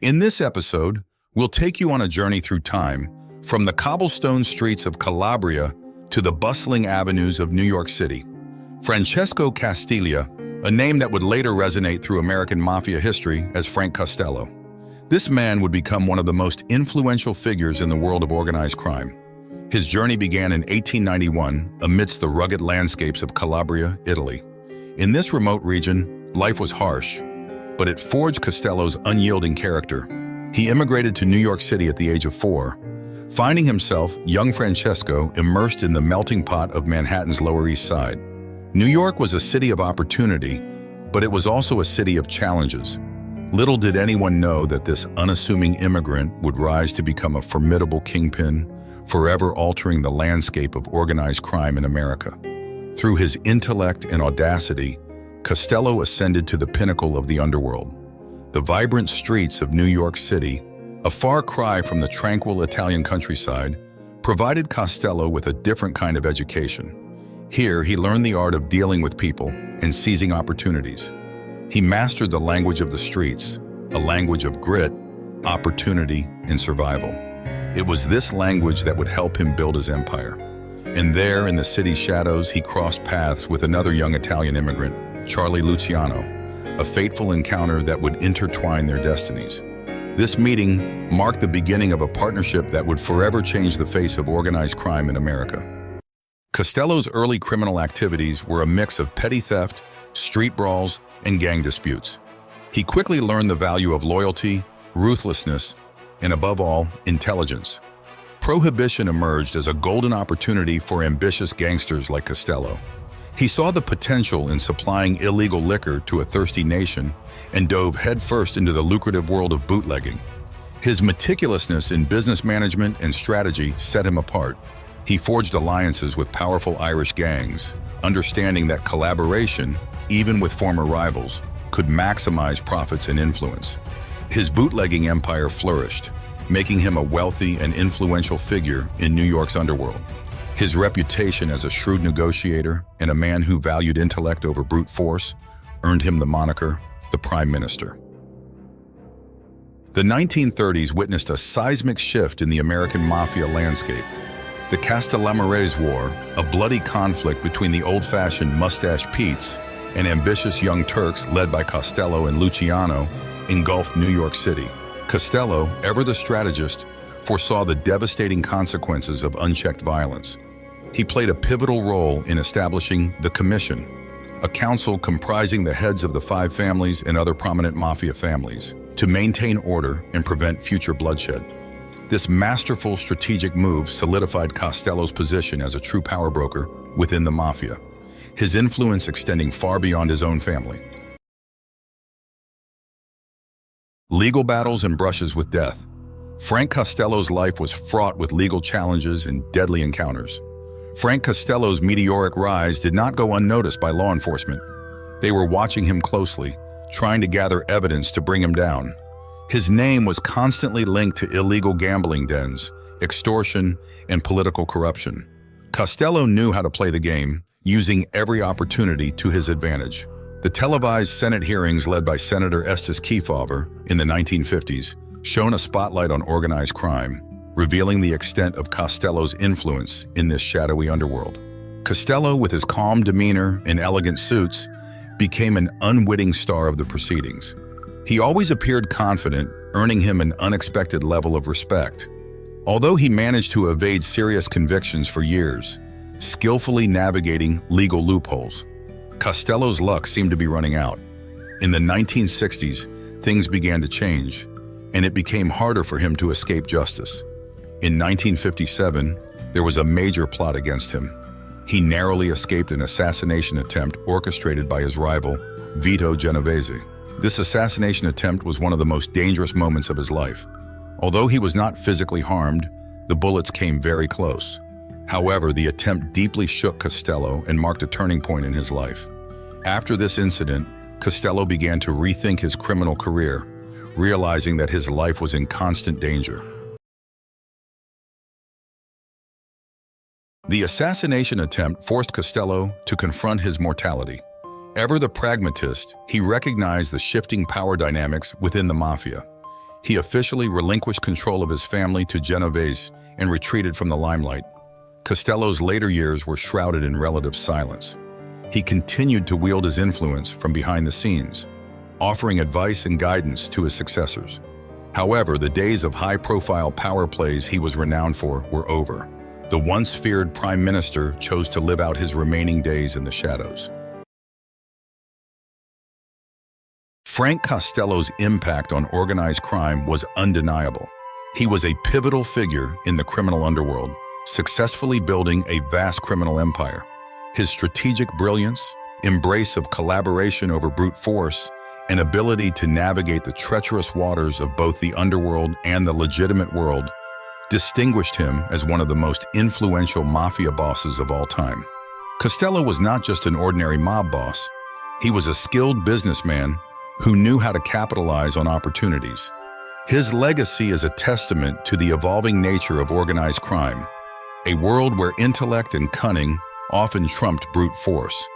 In this episode, we'll take you on a journey through time, from the cobblestone streets of Calabria to the bustling avenues of New York City. Francesco Castilia, a name that would later resonate through American Mafia history as Frank Costello. This man would become one of the most influential figures in the world of organized crime. His journey began in 1891 amidst the rugged landscapes of Calabria, Italy. In this remote region, life was harsh, but it forged Costello's unyielding character. He immigrated to New York City at the age of 4, finding himself, young Francesco, immersed in the melting pot of Manhattan's Lower East Side. New York was a city of opportunity, but it was also a city of challenges. Little did anyone know that this unassuming immigrant would rise to become a formidable kingpin, forever altering the landscape of organized crime in America. Through his intellect and audacity, Costello ascended to the pinnacle of the underworld. The vibrant streets of New York City, a far cry from the tranquil Italian countryside, provided Costello with a different kind of education. Here, he learned the art of dealing with people and seizing opportunities. He mastered the language of the streets, a language of grit, opportunity, and survival. It was this language that would help him build his empire. And there, in the city's shadows, he crossed paths with another young Italian immigrant, Charlie Luciano, a fateful encounter that would intertwine their destinies. This meeting marked the beginning of a partnership that would forever change the face of organized crime in America. Costello's early criminal activities were a mix of petty theft, street brawls, and gang disputes. He quickly learned the value of loyalty, ruthlessness, and above all, intelligence. Prohibition emerged as a golden opportunity for ambitious gangsters like Costello. He saw the potential in supplying illegal liquor to a thirsty nation and dove headfirst into the lucrative world of bootlegging. His meticulousness in business management and strategy set him apart. He forged alliances with powerful Irish gangs, understanding that collaboration, even with former rivals, could maximize profits and influence. His bootlegging empire flourished, making him a wealthy and influential figure in New York's underworld. His reputation as a shrewd negotiator and a man who valued intellect over brute force earned him the moniker, the Prime Minister. The 1930s witnessed a seismic shift in the American Mafia landscape. The Castellammarese War, a bloody conflict between the old-fashioned Mustache Petes and ambitious young Turks led by Costello and Luciano, engulfed New York City. Costello, ever the strategist, foresaw the devastating consequences of unchecked violence. He played a pivotal role in establishing the Commission, a council comprising the heads of the 5 families and other prominent mafia families, to maintain order and prevent future bloodshed. This masterful strategic move solidified Costello's position as a true power broker within the mafia, his influence extending far beyond his own family. Legal battles and brushes with death. Frank Costello's life was fraught with legal challenges and deadly encounters. Frank Costello's meteoric rise did not go unnoticed by law enforcement. They were watching him closely, trying to gather evidence to bring him down. His name was constantly linked to illegal gambling dens, extortion, and political corruption. Costello knew how to play the game, using every opportunity to his advantage. The televised Senate hearings led by Senator Estes Kefauver in the 1950s shone a spotlight on organized crime, revealing the extent of Costello's influence in this shadowy underworld. Costello, with his calm demeanor and elegant suits, became an unwitting star of the proceedings. He always appeared confident, earning him an unexpected level of respect. Although he managed to evade serious convictions for years, skillfully navigating legal loopholes, Costello's luck seemed to be running out. In the 1960s, things began to change, and it became harder for him to escape justice. In 1957, there was a major plot against him. He narrowly escaped an assassination attempt orchestrated by his rival, Vito Genovese. This assassination attempt was one of the most dangerous moments of his life. Although he was not physically harmed, the bullets came very close. However, the attempt deeply shook Costello and marked a turning point in his life. After this incident, Costello began to rethink his criminal career, realizing that his life was in constant danger. The assassination attempt forced Costello to confront his mortality. Ever the pragmatist, he recognized the shifting power dynamics within the mafia. He officially relinquished control of his family to Genovese and retreated from the limelight. Costello's later years were shrouded in relative silence. He continued to wield his influence from behind the scenes, offering advice and guidance to his successors. However, the days of high-profile power plays he was renowned for were over. The once feared prime minister chose to live out his remaining days in the shadows. Frank Costello's impact on organized crime was undeniable. He was a pivotal figure in the criminal underworld, successfully building a vast criminal empire. His strategic brilliance, embrace of collaboration over brute force, and ability to navigate the treacherous waters of both the underworld and the legitimate world distinguished him as one of the most influential mafia bosses of all time. Costello was not just an ordinary mob boss. He was a skilled businessman who knew how to capitalize on opportunities. His legacy is a testament to the evolving nature of organized crime, a world where intellect and cunning often trumped brute force.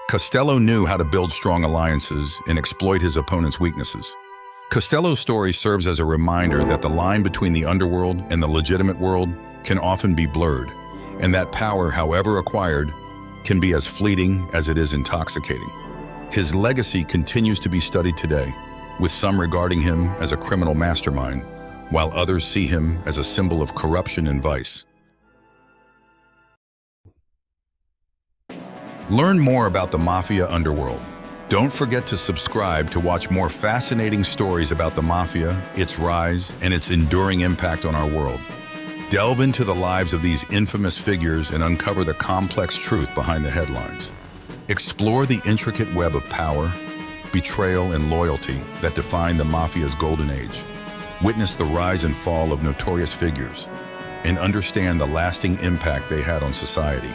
Costello knew how to build strong alliances and exploit his opponent's weaknesses. Costello's story serves as a reminder that the line between the underworld and the legitimate world can often be blurred, and that power, however acquired, can be as fleeting as it is intoxicating. His legacy continues to be studied today, with some regarding him as a criminal mastermind, while others see him as a symbol of corruption and vice. Learn more about the Mafia underworld. Don't forget to subscribe to watch more fascinating stories about the Mafia, its rise, and its enduring impact on our world. Delve into the lives of these infamous figures and uncover the complex truth behind the headlines. Explore the intricate web of power, betrayal, and loyalty that define the Mafia's golden age. Witness the rise and fall of notorious figures, and understand the lasting impact they had on society.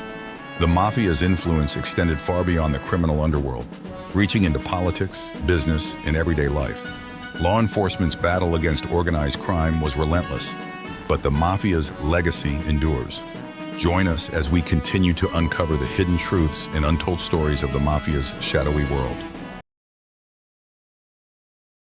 The Mafia's influence extended far beyond the criminal underworld, reaching into politics, business, and everyday life. Law enforcement's battle against organized crime was relentless, but the Mafia's legacy endures. Join us as we continue to uncover the hidden truths and untold stories of the Mafia's shadowy world.